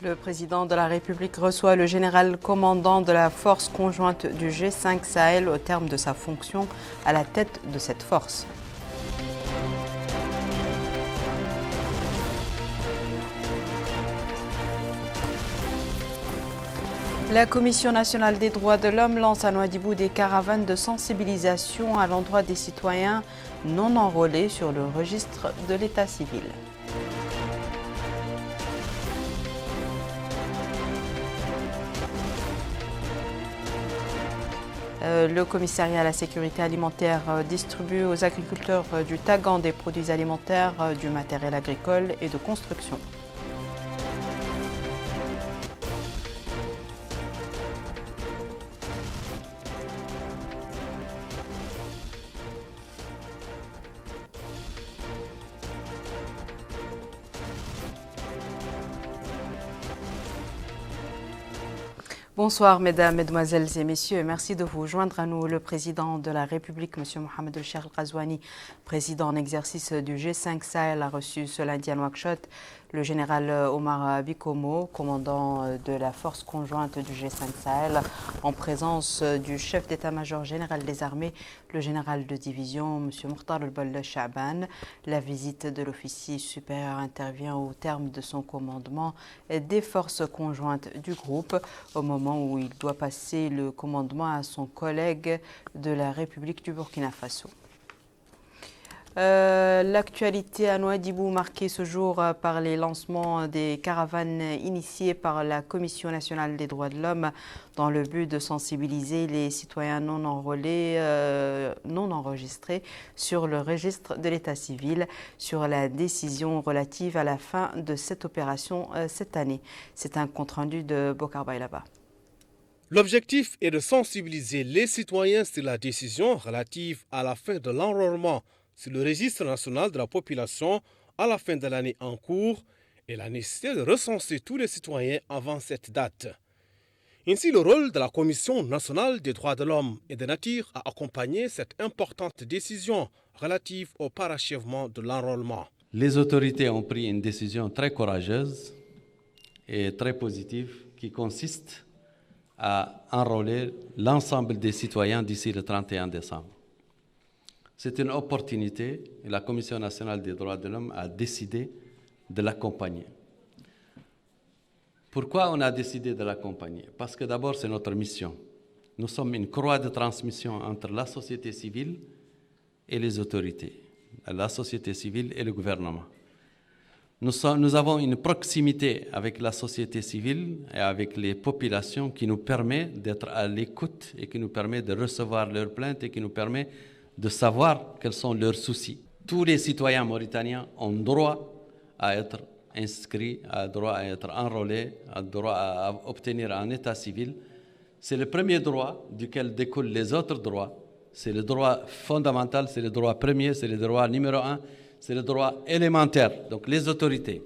Le président de la République reçoit le général commandant de la force conjointe du G5 Sahel au terme de sa fonction à la tête de cette force. La Commission nationale des droits de l'homme lance à Nouadhibou des caravanes de sensibilisation à l'endroit des citoyens non enrôlés sur le registre de l'état civil. Le commissariat à la sécurité alimentaire distribue aux agriculteurs du Tagan des produits alimentaires, du matériel agricole et de construction. Bonsoir mesdames, mesdemoiselles et messieurs. Merci de vous joindre à nous. Le président de la République, M. Mohamed El Cheikh El Ghazouani, président en exercice du G5 Sahel, a reçu ce lundi à Nouakchott le général Omar Bikomo, commandant de la force conjointe du G5 Sahel, en présence du chef d'état-major général des armées, le général de division, M. Mokhtar El Chaban. La visite de l'officier supérieur intervient au terme de son commandement des forces conjointes du groupe, au moment où il doit passer le commandement à son collègue de la République du Burkina Faso. L'actualité à Nouadhibou marquée ce jour par les lancements des caravanes initiées par la Commission nationale des droits de l'homme dans le but de sensibiliser les citoyens non enrôlés, non enregistrés sur le registre de l'état civil sur la décision relative à la fin de cette opération cette année. C'est un compte-rendu de Bokar Bailaba. L'objectif est de sensibiliser les citoyens sur la décision relative à la fin de l'enrôlement sur le registre national de la population à la fin de l'année en cours et la nécessité de recenser tous les citoyens avant cette date. Ainsi, le rôle de la Commission nationale des droits de l'homme est de nature à accompagner cette importante décision relative au parachèvement de l'enrôlement. Les autorités ont pris une décision très courageuse et très positive qui consiste à enrôler l'ensemble des citoyens d'ici le 31 décembre. C'est une opportunité et la Commission nationale des droits de l'homme a décidé de l'accompagner. Pourquoi on a décidé de l'accompagner? Parce que d'abord, c'est notre mission. Nous sommes une croix de transmission entre la société civile et les autorités, la société civile et le gouvernement. Nous avons une proximité avec la société civile et avec les populations qui nous permet d'être à l'écoute et qui nous permet de recevoir leurs plaintes et qui nous permet de savoir quels sont leurs soucis. Tous les citoyens mauritaniens ont droit à être inscrits, ont droit à être enrôlés, ont droit à obtenir un état civil. C'est le premier droit duquel découlent les autres droits. C'est le droit fondamental, c'est le droit premier, c'est le droit numéro 1, c'est le droit élémentaire. Donc les autorités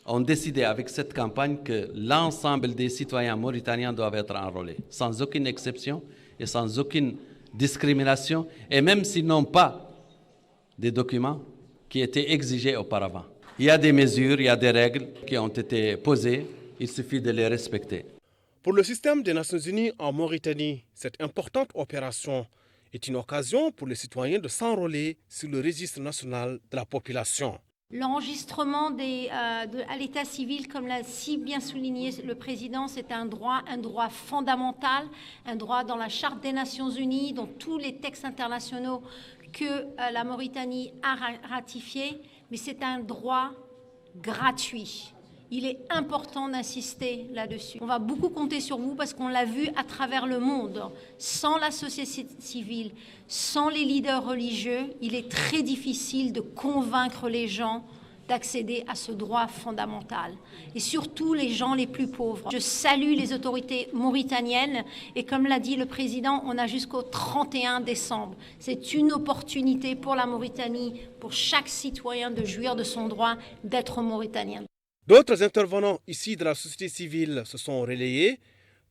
ont décidé avec cette campagne que l'ensemble des citoyens mauritaniens doivent être enrôlés, sans aucune exception et sans aucune discrimination, et même s'ils n'ont pas des documents qui étaient exigés auparavant. Il y a des mesures, il y a des règles qui ont été posées, il suffit de les respecter. Pour le système des Nations Unies en Mauritanie, cette importante opération est une occasion pour les citoyens de s'enrôler sur le registre national de la population. L'enregistrement à l'état civil, comme l'a si bien souligné le président, c'est un droit fondamental, un droit dans la Charte des Nations Unies, dans tous les textes internationaux que la Mauritanie a ratifiés, mais c'est un droit gratuit. Il est important d'insister là-dessus. On va beaucoup compter sur vous parce qu'on l'a vu à travers le monde. Sans la société civile, sans les leaders religieux, il est très difficile de convaincre les gens d'accéder à ce droit fondamental. Et surtout les gens les plus pauvres. Je salue les autorités mauritaniennes et comme l'a dit le président, on a jusqu'au 31 décembre. C'est une opportunité pour la Mauritanie, pour chaque citoyen de jouir de son droit d'être mauritanien. D'autres intervenants ici de la société civile se sont relayés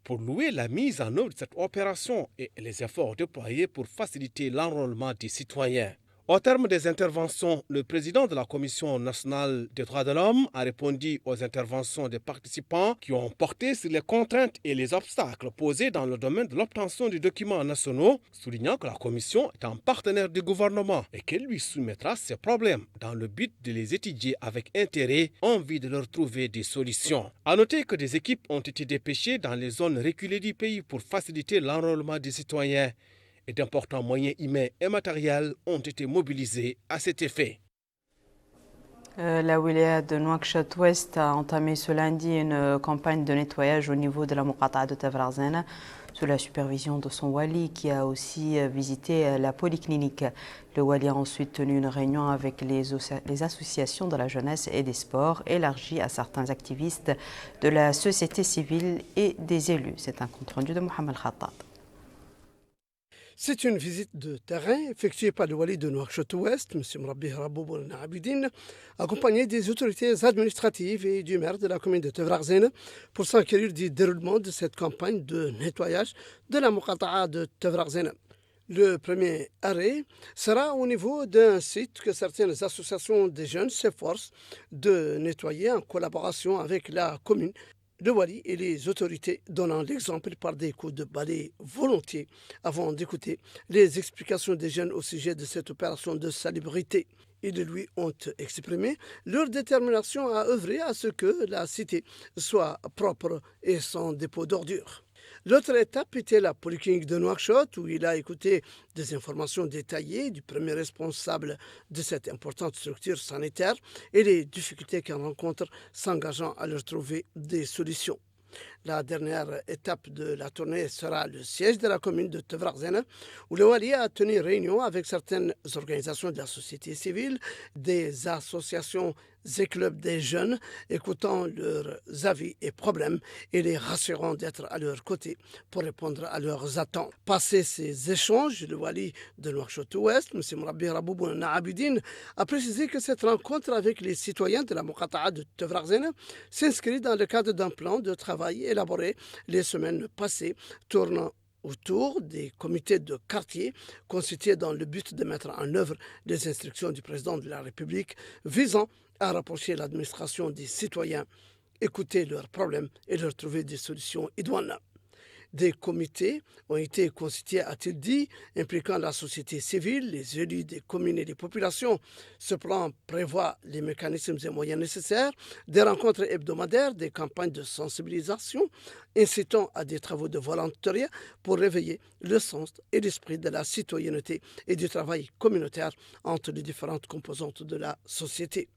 pour louer la mise en œuvre de cette opération et les efforts déployés pour faciliter l'enrôlement des citoyens. Au terme des interventions, le président de la Commission nationale des droits de l'homme a répondu aux interventions des participants qui ont porté sur les contraintes et les obstacles posés dans le domaine de l'obtention des documents nationaux, soulignant que la Commission est un partenaire du gouvernement et qu'elle lui soumettra ses problèmes dans le but de les étudier avec intérêt en vue de leur trouver des solutions. À noter que des équipes ont été dépêchées dans les zones reculées du pays pour faciliter l'enrôlement des citoyens. Et d'importants moyens humains et matériels ont été mobilisés à cet effet. La wilaya de Nouakchott-Ouest a entamé ce lundi une campagne de nettoyage au niveau de la Muqata'a de Tavrarzana sous la supervision de son wali qui a aussi visité la polyclinique. Le wali a ensuite tenu une réunion avec les associations de la jeunesse et des sports élargie à certains activistes de la société civile et des élus. C'est un compte-rendu de Mohamed Khattab. C'est une visite de terrain effectuée par le wali de Nouakchott-Ouest, M. Mrabi Raboub Abidine, accompagné des autorités administratives et du maire de la commune de Tavrarzana pour s'enquérir du déroulement de cette campagne de nettoyage de la Muqata'a de Tavrarzana. Le premier arrêt sera au niveau d'un site que certaines associations de jeunes s'efforcent de nettoyer en collaboration avec la commune, le wali et les autorités donnant l'exemple par des coups de balai volontiers avant d'écouter les explications des jeunes au sujet de cette opération de salubrité. Ils lui ont exprimé leur détermination à œuvrer à ce que la cité soit propre et sans dépôt d'ordures. L'autre étape était la polyclinique de Nouakchott où il a écouté des informations détaillées du premier responsable de cette importante structure sanitaire et les difficultés qu'elle rencontre s'engageant à leur trouver des solutions. La dernière étape de la tournée sera le siège de la commune de Tavrarzana où le wali a tenu réunion avec certaines organisations de la société civile, des associations et clubs des jeunes, écoutant leurs avis et problèmes et les rassurant d'être à leur côté pour répondre à leurs attentes. Passé ces échanges, le wali de Nouakchott-Ouest, M. Mrabi Raboub Abidine, a précisé que cette rencontre avec les citoyens de la Muqata'a de Tavrarzana s'inscrit dans le cadre d'un plan de travail élaboré les semaines passées, tournant autour des comités de quartier constitués dans le but de mettre en œuvre les instructions du président de la République visant à rapprocher l'administration des citoyens, écouter leurs problèmes et leur trouver des solutions idoines. Des comités ont été constitués, a-t-il dit, impliquant la société civile, les élus des communes et des populations. Ce plan prévoit les mécanismes et moyens nécessaires, des rencontres hebdomadaires, des campagnes de sensibilisation, incitant à des travaux de volontariat pour réveiller le sens et l'esprit de la citoyenneté et du travail communautaire entre les différentes composantes de la société.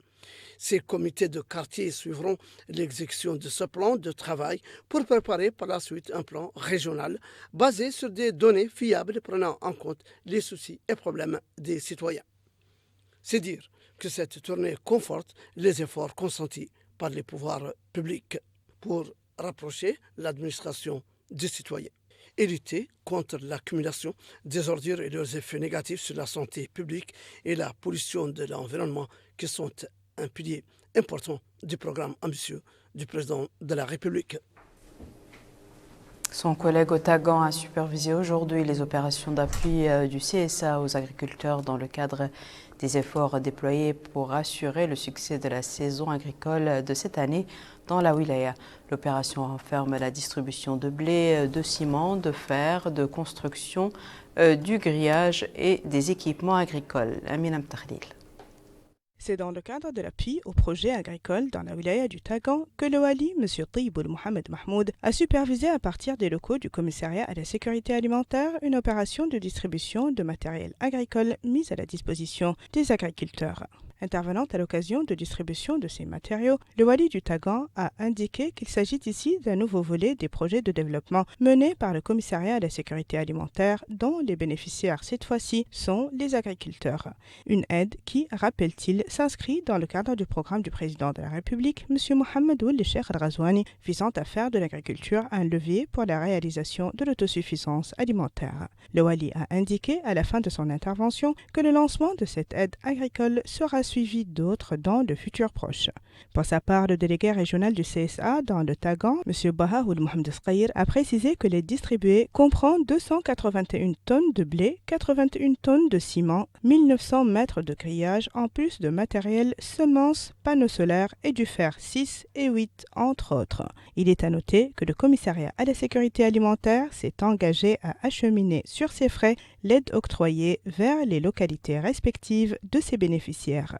Ces comités de quartier suivront l'exécution de ce plan de travail pour préparer par la suite un plan régional basé sur des données fiables prenant en compte les soucis et problèmes des citoyens. C'est dire que cette tournée conforte les efforts consentis par les pouvoirs publics pour rapprocher l'administration des citoyens et lutter contre l'accumulation des ordures et leurs effets négatifs sur la santé publique et la pollution de l'environnement qui sont un pilier important du programme ambitieux du président de la République. Son collègue Otagan a supervisé aujourd'hui les opérations d'appui du CSA aux agriculteurs dans le cadre des efforts déployés pour assurer le succès de la saison agricole de cette année dans la wilaya. L'opération renferme la distribution de blé, de ciment, de fer, de construction, du grillage et des équipements agricoles. Amina Mtakhlil. C'est dans le cadre de l'appui au projet agricole dans la wilaya du Tagan que le wali, M. Tayyiboul Mohamed Mahmoud, a supervisé à partir des locaux du commissariat à la sécurité alimentaire une opération de distribution de matériel agricole mise à la disposition des agriculteurs. Intervenant à l'occasion de distribution de ces matériaux, le wali du Tagan a indiqué qu'il s'agit ici d'un nouveau volet des projets de développement menés par le commissariat à la sécurité alimentaire dont les bénéficiaires cette fois-ci sont les agriculteurs. Une aide qui, rappelle-t-il, s'inscrit dans le cadre du programme du président de la République, M. Mohamed Ould Cheikh Al-Ghazouani, visant à faire de l'agriculture un levier pour la réalisation de l'autosuffisance alimentaire. Le Wali a indiqué à la fin de son intervention que le lancement de cette aide agricole sera suivi d'autres dans le futur proche. Pour sa part, le délégué régional du CSA dans le Tagan, M. Bahaoul Mohamed Sqaïr, a précisé que les distribués comprend 281 tonnes de blé, 81 tonnes de ciment, 1900 mètres de grillage, en plus de matériel, semences, panneaux solaires et du fer 6 et 8, entre autres. Il est à noter que le commissariat à la sécurité alimentaire s'est engagé à acheminer sur ses frais l'aide octroyée vers les localités respectives de ses bénéficiaires.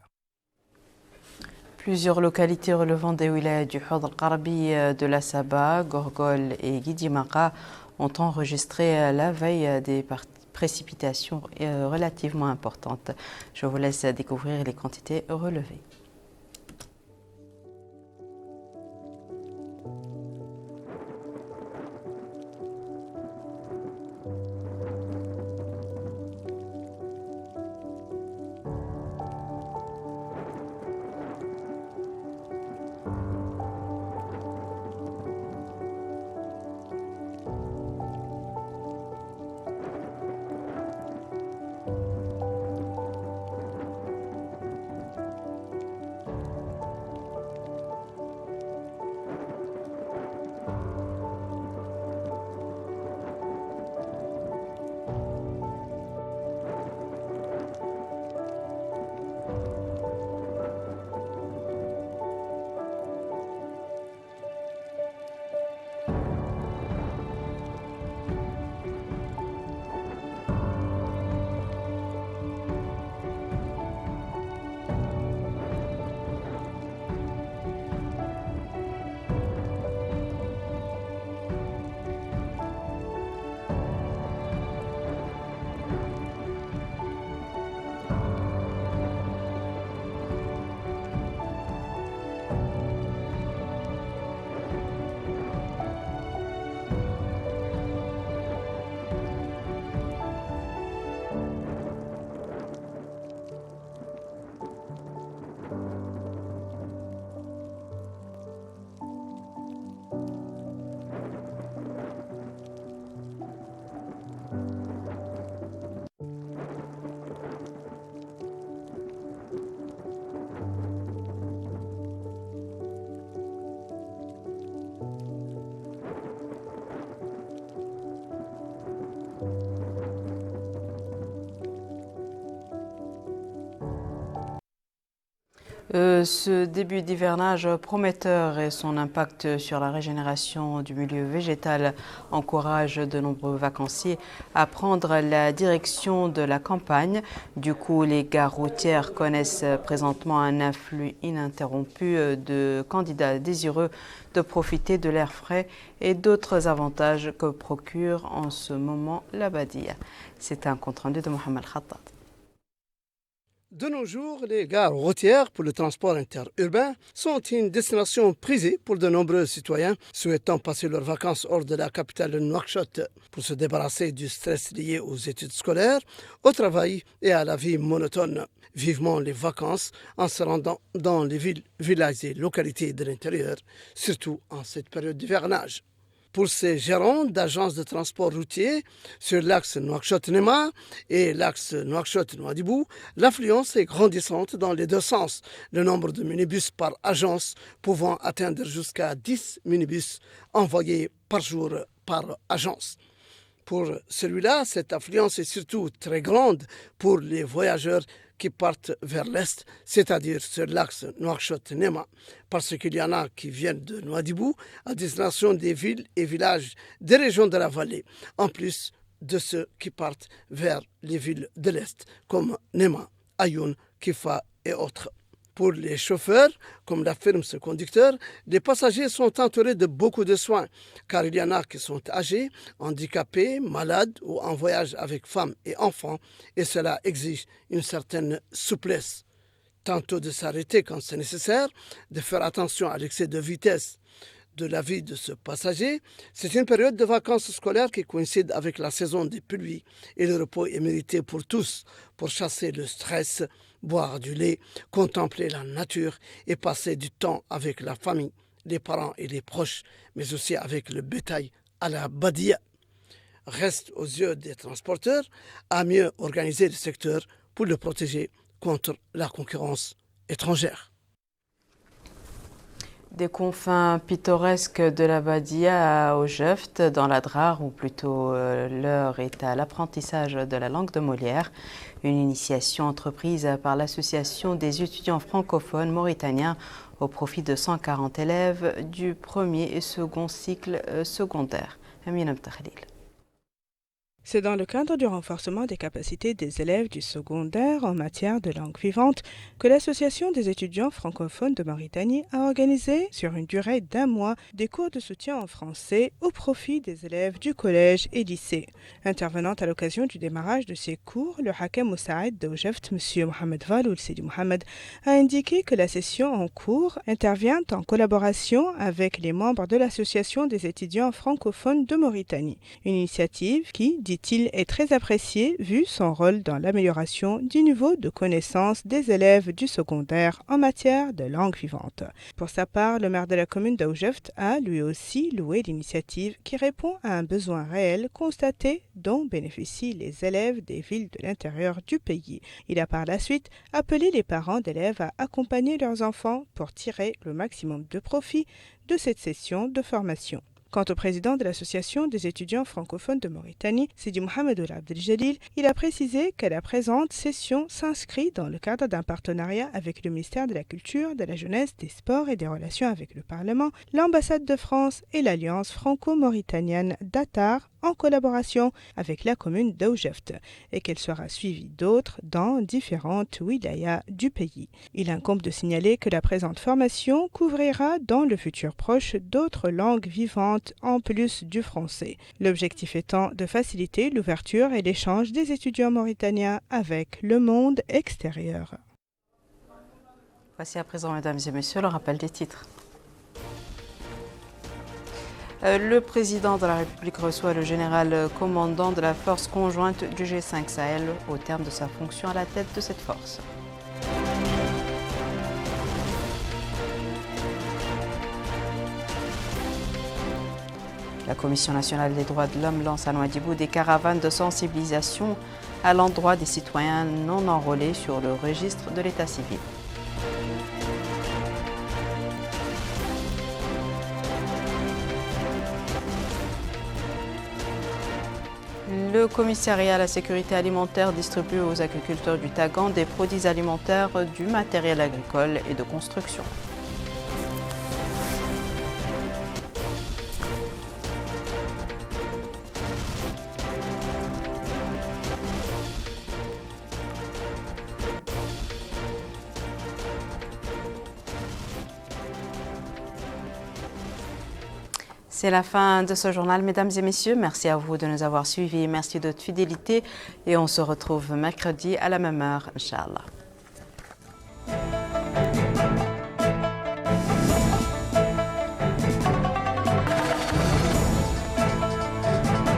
Plusieurs localités relevant des wilayas du Hawd al-Qarbi, de la Saba, Gorgol et Guidimaka ont enregistré la veille des précipitations relativement importantes. Je vous laisse découvrir les quantités relevées. Ce début d'hivernage prometteur et son impact sur la régénération du milieu végétal encourage de nombreux vacanciers à prendre la direction de la campagne. Du coup, les gares routières connaissent présentement un afflux ininterrompu de candidats désireux de profiter de l'air frais et d'autres avantages que procure en ce moment la Badia. C'est un compte-rendu de Mohamed Khattab. De nos jours, les gares routières pour le transport interurbain sont une destination prisée pour de nombreux citoyens souhaitant passer leurs vacances hors de la capitale Nouakchott pour se débarrasser du stress lié aux études scolaires, au travail et à la vie monotone. Vivement les vacances en se rendant dans les villes, villages et localités de l'intérieur, surtout en cette période d'hivernage. Pour ces gérants d'agences de transport routier sur l'axe Nouakchott-Nema et l'axe Nouakchott-Nouadhibou, l'affluence est grandissante dans les deux sens. Le nombre de minibus par agence pouvant atteindre jusqu'à 10 minibus envoyés par jour par agence. Pour celui-là, cette affluence est surtout très grande pour les voyageurs qui partent vers l'est, c'est-à-dire sur l'axe Nouakchott-Nema, parce qu'il y en a qui viennent de Nouadhibou à destination des villes et villages des régions de la vallée, en plus de ceux qui partent vers les villes de l'est, comme Nema, Ayoun, Kifa et autres. Pour les chauffeurs, comme l'affirme ce conducteur, les passagers sont entourés de beaucoup de soins, car il y en a qui sont âgés, handicapés, malades ou en voyage avec femmes et enfants, et cela exige une certaine souplesse. Tantôt de s'arrêter quand c'est nécessaire, de faire attention à l'excès de vitesse. De l'avis de ce passager, c'est une période de vacances scolaires qui coïncide avec la saison des pluies et le repos est mérité pour tous, pour chasser le stress boire du lait, contempler la nature et passer du temps avec la famille, les parents et les proches, mais aussi avec le bétail à la badia. Reste aux yeux des transporteurs à mieux organiser le secteur pour le protéger contre la concurrence étrangère. Des confins pittoresques de la Badia à Oujeft, dans la Drare, ou plutôt l'heure est à l'apprentissage de la langue de Molière, une initiation entreprise par l'Association des étudiants francophones mauritaniens au profit de 140 élèves du premier et second cycle secondaire. Amina Mtakhalil. C'est dans le cadre du renforcement des capacités des élèves du secondaire en matière de langue vivante que l'Association des étudiants francophones de Mauritanie a organisé, sur une durée d'1 mois, des cours de soutien en français au profit des élèves du collège et lycée. Intervenant à l'occasion du démarrage de ces cours, le Hakem Moussaïd d'Oujeft, M. Mohamed Valoul Sidi Mohamed, a indiqué que la session en cours intervient en collaboration avec les membres de l'Association des étudiants francophones de Mauritanie, une initiative qui, dit-il, est très apprécié vu son rôle dans l'amélioration du niveau de connaissance des élèves du secondaire en matière de langue vivante. Pour sa part, le maire de la commune d'Oujeft a lui aussi loué l'initiative qui répond à un besoin réel constaté dont bénéficient les élèves des villes de l'intérieur du pays. Il a par la suite appelé les parents d'élèves à accompagner leurs enfants pour tirer le maximum de profit de cette session de formation. Quant au président de l'Association des étudiants francophones de Mauritanie, Sidi Mohamed Ould Abdeljalil, il a précisé que la présente session s'inscrit dans le cadre d'un partenariat avec le ministère de la Culture, de la Jeunesse, des Sports et des Relations avec le Parlement, l'ambassade de France et l'Alliance franco-mauritanienne d'Atar, en collaboration avec la commune d'Oujeft, et qu'elle sera suivie d'autres dans différentes wilayas du pays. Il incombe de signaler que la présente formation couvrira dans le futur proche d'autres langues vivantes en plus du français. L'objectif étant de faciliter l'ouverture et l'échange des étudiants mauritaniens avec le monde extérieur. Voici à présent, mesdames et messieurs, le rappel des titres. Le président de la République reçoit le général commandant de la force conjointe du G5 Sahel au terme de sa fonction à la tête de cette force. La Commission nationale des droits de l'homme lance à Nouadhibou des caravanes de sensibilisation à l'endroit des citoyens non enrôlés sur le registre de l'état civil. Le commissariat à la sécurité alimentaire distribue aux agriculteurs du Tagan des produits alimentaires, du matériel agricole et de construction. C'est la fin de ce journal, mesdames et messieurs. Merci à vous de nous avoir suivis. Merci de votre fidélité et on se retrouve mercredi à la même heure, Inch'Allah.